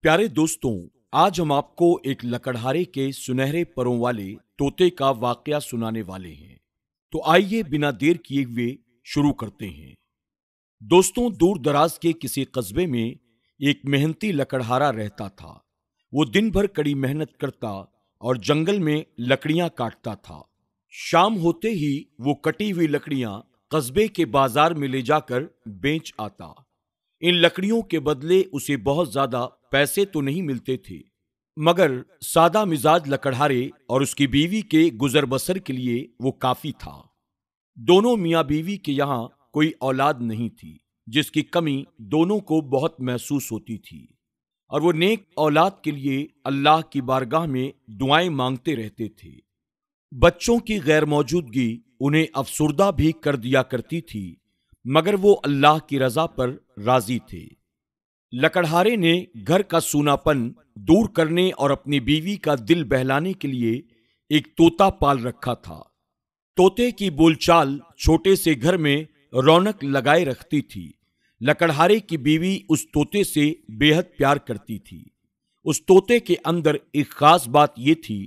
प्यारे दोस्तों, आज हम आपको एक लकड़हारे के सुनहरे परों वाले तोते का वाकया सुनाने वाले हैं। तो आइए बिना देर किए हुए शुरू करते हैं। दोस्तों, दूर दराज के किसी कस्बे में एक मेहनती लकड़हारा रहता था। वो दिन भर कड़ी मेहनत करता और जंगल में लकड़ियां काटता था। शाम होते ही वो कटी हुई लकड़ियां कस्बे के बाजार में ले जाकर बेच आता। इन लकड़ियों के बदले उसे बहुत ज्यादा पैसे तो नहीं मिलते थे, मगर सादा मिजाज लकड़हारे और उसकी बीवी के गुजर बसर के लिए वो काफी था। दोनों मियाँ बीवी के यहाँ कोई औलाद नहीं थी, जिसकी कमी दोनों को बहुत महसूस होती थी, और वो नेक औलाद के लिए अल्लाह की बारगाह में दुआएं मांगते रहते थे। बच्चों की गैर मौजूदगी उन्हें अफसुर्दा भी कर दिया करती थी, मगर वो अल्लाह की रजा पर राजी थे। लकड़हारे ने घर का सूनापन दूर करने और अपनी बीवी का दिल बहलाने के लिए एक तोता पाल रखा था। तोते की बोलचाल छोटे से घर में रौनक लगाए रखती थी। लकड़हारे की बीवी उस तोते से बेहद प्यार करती थी। उस तोते के अंदर एक खास बात यह थी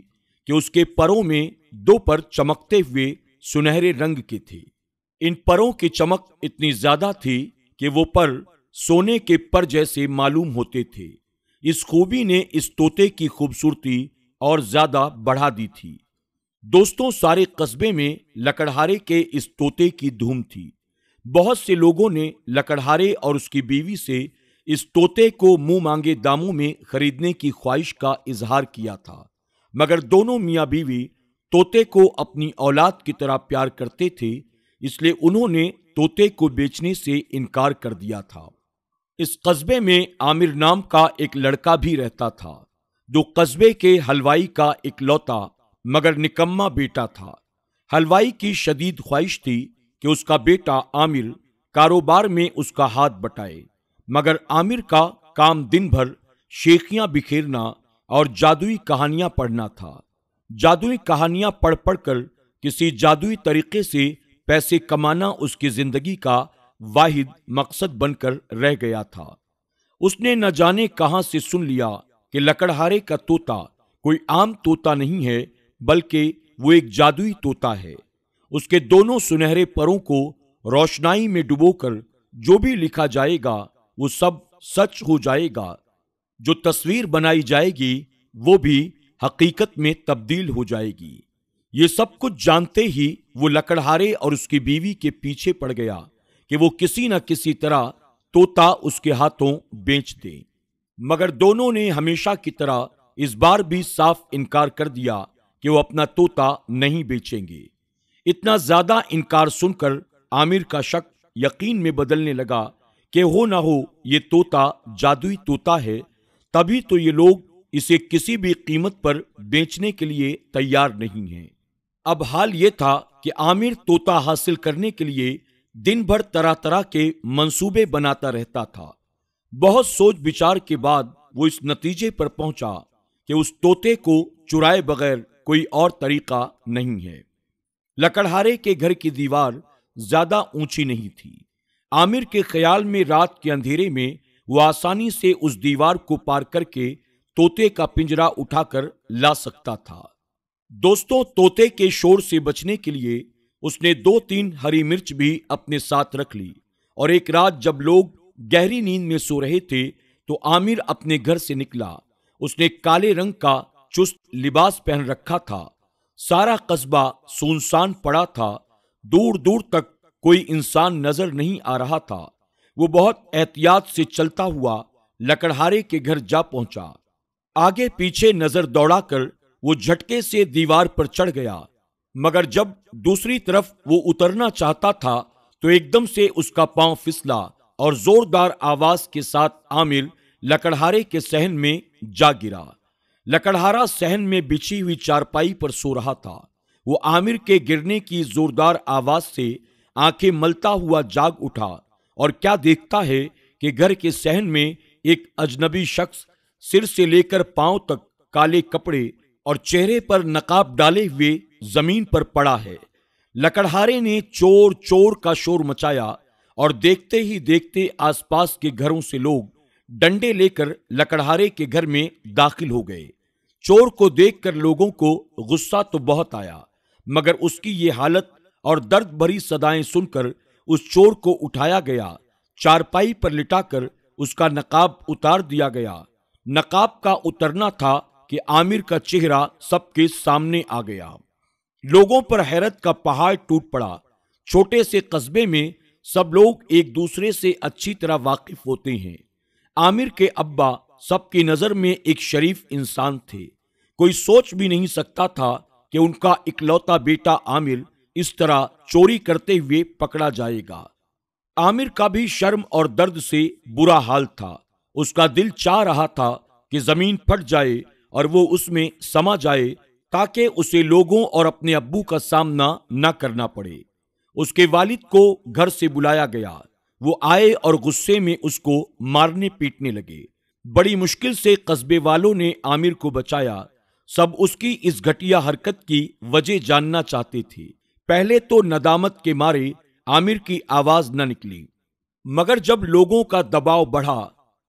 कि उसके परों में दो पर चमकते हुए सुनहरे रंग के थे। इन परों की चमक इतनी ज्यादा थी कि वो पर सोने के पर जैसे मालूम होते थे। इस खूबी ने इस तोते की खूबसूरती और ज्यादा बढ़ा दी थी। दोस्तों, सारे कस्बे में लकड़हारे के इस तोते की धूम थी। बहुत से लोगों ने लकड़हारे और उसकी बीवी से इस तोते को मुंह मांगे दामों में खरीदने की ख्वाहिश का इजहार किया था, मगर दोनों मियाँ बीवी तोते को अपनी औलाद की तरह प्यार करते थे, इसलिए उन्होंने तोते को बेचने से इनकार कर दिया था। इस कस्बे में आमिर नाम का एक लड़का भी रहता था, जो कस्बे के हलवाई का इकलौता मगर निकम्मा बेटा था। हलवाई की शदीद ख्वाहिश थी कि उसका बेटा आमिर कारोबार में उसका हाथ बटाए, मगर आमिर का काम दिन भर शेखियां बिखेरना और जादुई कहानियां पढ़ना था। जादुई कहानियां पढ़ पढ़कर किसी जादुई तरीके से पैसे कमाना उसकी जिंदगी का वाहिद मकसद बनकर रह गया था। उसने न जाने कहां से सुन लिया कि लकड़हारे का तोता कोई आम तोता नहीं है, बल्कि वो एक जादुई तोता है। उसके दोनों सुनहरे परों को रोशनाई में डुबोकर जो भी लिखा जाएगा वो सब सच हो जाएगा। जो तस्वीर बनाई जाएगी वो भी हकीकत में तब्दील हो जाएगी। ये सब कुछ जानते ही वो लकड़हारे और उसकी बीवी के पीछे पड़ गया कि वो किसी न किसी तरह तोता उसके हाथों बेच दे, मगर दोनों ने हमेशा की तरह इस बार भी साफ इनकार कर दिया कि वो अपना तोता नहीं बेचेंगे। इतना ज्यादा इनकार सुनकर आमिर का शक यकीन में बदलने लगा कि हो ना हो ये तोता जादुई तोता है, तभी तो ये लोग इसे किसी भी कीमत पर बेचने के लिए तैयार नहीं हैं। अब हाल ये था कि आमिर तोता हासिल करने के लिए दिन भर तरह तरह के मंसूबे बनाता रहता था। बहुत सोच विचार के बाद वो इस नतीजे पर पहुंचा कि उस तोते को चुराए बगैर कोई और तरीका नहीं है। लकड़हारे के घर की दीवार ज्यादा ऊंची नहीं थी। आमिर के ख्याल में रात के अंधेरे में वो आसानी से उस दीवार को पार करके तोते का पिंजरा उठाकर ला सकता था। दोस्तों, तोते के शोर से बचने के लिए उसने 2-3 हरी मिर्च भी अपने साथ रख ली, और एक रात जब लोग गहरी नींद में सो रहे थे तो आमिर अपने घर से निकला। उसने काले रंग का चुस्त लिबास पहन रखा था। सारा कस्बा सुनसान पड़ा था। दूर दूर तक कोई इंसान नजर नहीं आ रहा था। वो बहुत एहतियात से चलता हुआ लकड़हारे के घर जा पहुंचा। आगे पीछे नजर दौड़ाकर वो झटके से दीवार पर चढ़ गया, मगर जब दूसरी तरफ वो उतरना चाहता था तो एकदम से उसका पांव फिसला और जोरदार आवाज के साथ आमिर लकड़हारे के सहन में जा गिरा। लकड़हारा सहन में बिछी हुई चारपाई पर सो रहा था। वो आमिर के गिरने की जोरदार आवाज से आंखें मलता हुआ जाग उठा, और क्या देखता है कि घर के सहन में एक अजनबी शख्स सिर से लेकर पांव तक काले कपड़े और चेहरे पर नकाब डाले हुए जमीन पर पड़ा है। लकड़हारे ने चोर चोर का शोर मचाया, और देखते ही देखते आसपास के घरों से लोग डंडे लेकर लकड़हारे के घर में दाखिल हो गए। चोर को देखकर लोगों को गुस्सा तो बहुत आया, मगर उसकी ये हालत और दर्द भरी सदाएं सुनकर उस चोर को उठाया गया, चारपाई पर लिटाकर उसका नकाब उतार दिया गया। नकाब का उतरना था कि आमिर का चेहरा सबके सामने आ गया। लोगों पर हैरत का पहाड़ टूट पड़ा। छोटे से कस्बे में सब लोग एक दूसरे से अच्छी तरह वाकिफ होते हैं। आमिर के अब्बा सबकी नजर में एक शरीफ इंसान थे। कोई सोच भी नहीं सकता था कि उनका इकलौता बेटा आमिर इस तरह चोरी करते हुए पकड़ा जाएगा। आमिर का भी शर्म और दर्द से बुरा हाल था। उसका दिल चाह रहा था कि जमीन फट जाए और वो उसमें समा जाए, ताकि उसे लोगों और अपने अब्बू का सामना न करना पड़े। उसके वालिद को घर से बुलाया गया। वो आए और गुस्से में उसको मारने पीटने लगे। बड़ी मुश्किल से कस्बे वालों ने आमिर को बचाया। सब उसकी इस घटिया हरकत की वजह जानना चाहते थे। पहले तो नदामत के मारे आमिर की आवाज न निकली, मगर जब लोगों का दबाव बढ़ा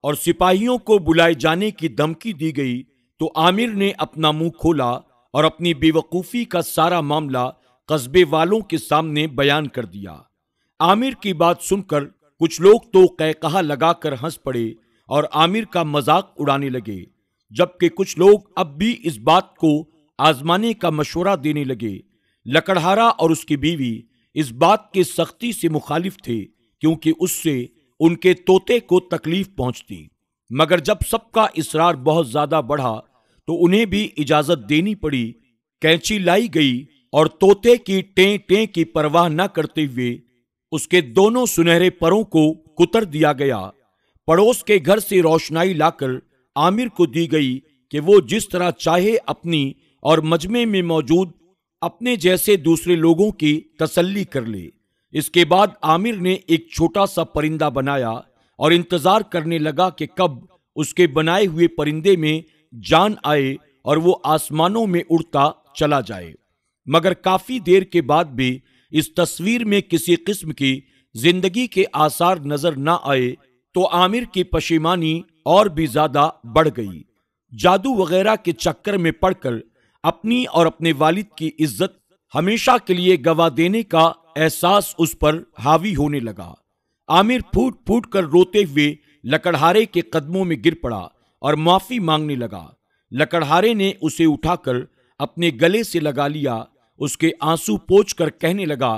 और सिपाहियों को बुलाए जाने की धमकी दी गई, तो आमिर ने अपना मुंह खोला और अपनी बेवकूफी का सारा मामला कस्बे वालों के सामने बयान कर दिया। आमिर की बात सुनकर कुछ लोग तो कहकहा लगाकर हंस पड़े और आमिर का मजाक उड़ाने लगे, जबकि कुछ लोग अब भी इस बात को आजमाने का मशवरा देने लगे। लकड़हारा और उसकी बीवी इस बात के सख्ती से मुखालिफ थे, क्योंकि उससे उनके तोते को तकलीफ पहुंचती। मगर जब सबका इसरार बहुत ज्यादा बढ़ा तो उन्हें भी इजाजत देनी पड़ी। कैंची लाई गई और तोते की टें टें की परवाह न करते हुए उसके दोनों सुनहरे परों को कुतर दिया गया। पड़ोस के घर से रोशनाई लाकर आमिर को दी गई कि वो जिस तरह चाहे अपनी और मजमे में मौजूद अपने जैसे दूसरे लोगों की तसल्ली कर ले। इसके बाद आमिर ने एक छोटा सा परिंदा बनाया और इंतजार करने लगा कि कब उसके बनाए हुए परिंदे में जान आए और वो आसमानों में उड़ता चला जाए। मगर काफी देर के बाद भी इस तस्वीर में किसी किस्म की जिंदगी के आसार नजर न आए तो आमिर की पशेमानी और भी ज्यादा बढ़ गई। जादू वगैरह के चक्कर में पड़कर अपनी और अपने वालिद की इज्जत हमेशा के लिए गवा देने का एहसास उस पर हावी होने लगा। आमिर फूट फूट कर रोते हुए लकड़हारे के कदमों में गिर पड़ा और माफी मांगने लगा। लकड़हारे ने उसे उठाकर अपने गले से लगा लिया, उसके आंसू पोंछ कर कहने लगा,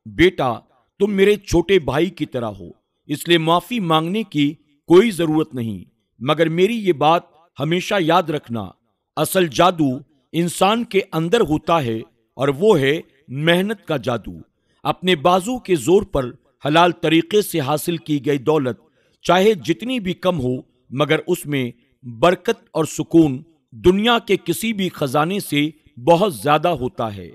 बेटा तुम मेरे छोटे भाई की तरह हो, इसलिए माफी मांगने की कोई जरूरत नहीं। मगर मेरी ये बात हमेशा याद रखना, असल जादू इंसान के अंदर होता है और वो है मेहनत का जादू। अपने बाजू के जोर पर हलाल तरीके से हासिल की गई दौलत चाहे जितनी भी कम हो, मगर उसमें बरकत और सुकून दुनिया के किसी भी खजाने से बहुत ज्यादा होता है।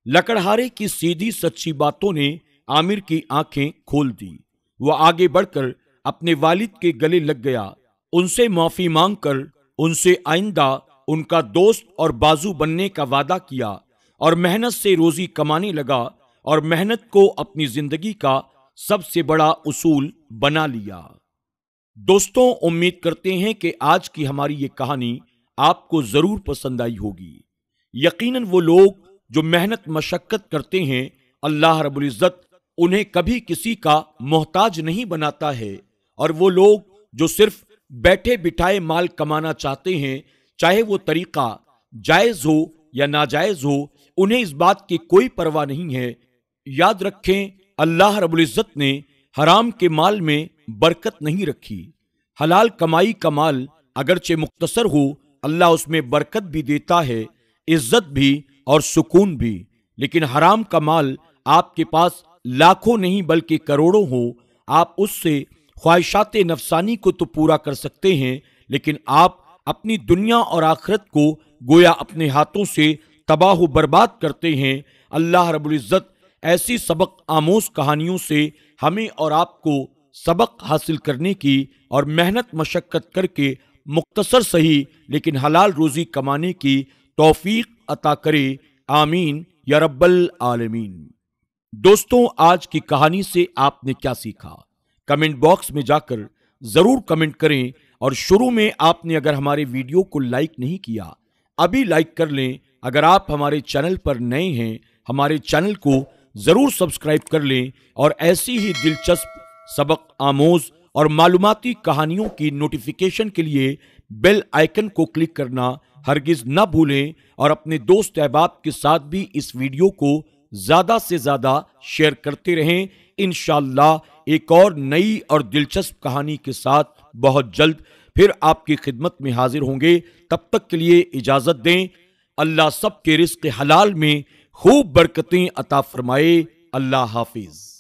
लकड़हारे की सीधी सच्ची बातों ने आमिर की आंखें खोल दी। वह आगे बढ़कर अपने वालिद के गले लग गया, उनसे माफी मांगकर उनसे आइंदा उनका दोस्त और बाजू बनने का वादा किया और मेहनत से रोजी कमाने लगा और मेहनत को अपनी जिंदगी का सबसे बड़ा उसूल बना लिया। दोस्तों, उम्मीद करते हैं कि आज की हमारी ये कहानी आपको जरूर पसंद आई होगी। यकीनन वो लोग जो मेहनत मशक्कत करते हैं, अल्लाह रब्बुल इज्जत उन्हें कभी किसी का मोहताज नहीं बनाता है। और वो लोग जो सिर्फ बैठे बिठाए माल कमाना चाहते हैं, चाहे वो तरीका जायज हो या नाजायज हो, उन्हें इस बात की कोई परवाह नहीं है। याद रखें, अल्लाह रब्बुल इज्जत ने हराम के माल में बरकत नहीं रखी। हलाल कमाई का माल अगरचे मुख्तसर हो, अल्लाह उसमें बरकत भी देता है, इज्जत भी और सुकून भी। लेकिन हराम का माल आपके पास लाखों नहीं बल्कि करोड़ों हो, आप उससे ख्वाहिशात नफसानी को तो पूरा कर सकते हैं, लेकिन आप अपनी दुनिया और आखिरत को गोया अपने हाथों से तबाह बर्बाद करते हैं। अल्लाह रब्बुल इज्जत ऐसी सबक आमोज कहानियों से हमें और आपको सबक हासिल करने की और मेहनत मशक्कत करके मुख्तसर सही लेकिन हलाल रोजी कमाने की तौफीक अता करे। आमीन या रब्बल आलमीन। दोस्तों, आज की कहानी से आपने क्या सीखा? कमेंट बॉक्स में जाकर जरूर कमेंट करें। और शुरू में आपने अगर हमारे वीडियो को लाइक नहीं किया, अभी लाइक कर लें। अगर आप हमारे चैनल पर नए हैं, हमारे चैनल को जरूर सब्सक्राइब कर लें और ऐसी ही दिलचस्प, सबक आमोज और मालूमाती कहानियों की नोटिफिकेशन के लिए बेल आइकन को क्लिक करना हरगिज न भूलें। और अपने दोस्त अहबाब के साथ भी इस वीडियो को ज्यादा से ज्यादा शेयर करते रहें। इंशाअल्लाह एक और नई और दिलचस्प कहानी के साथ बहुत जल्द फिर आपकी खिदमत में हाजिर होंगे। तब तक के लिए इजाजत दें। अल्लाह सबके रिज़्क़ हलाल में खूब बरकतें अता फरमाए। अल्लाह हाफिज।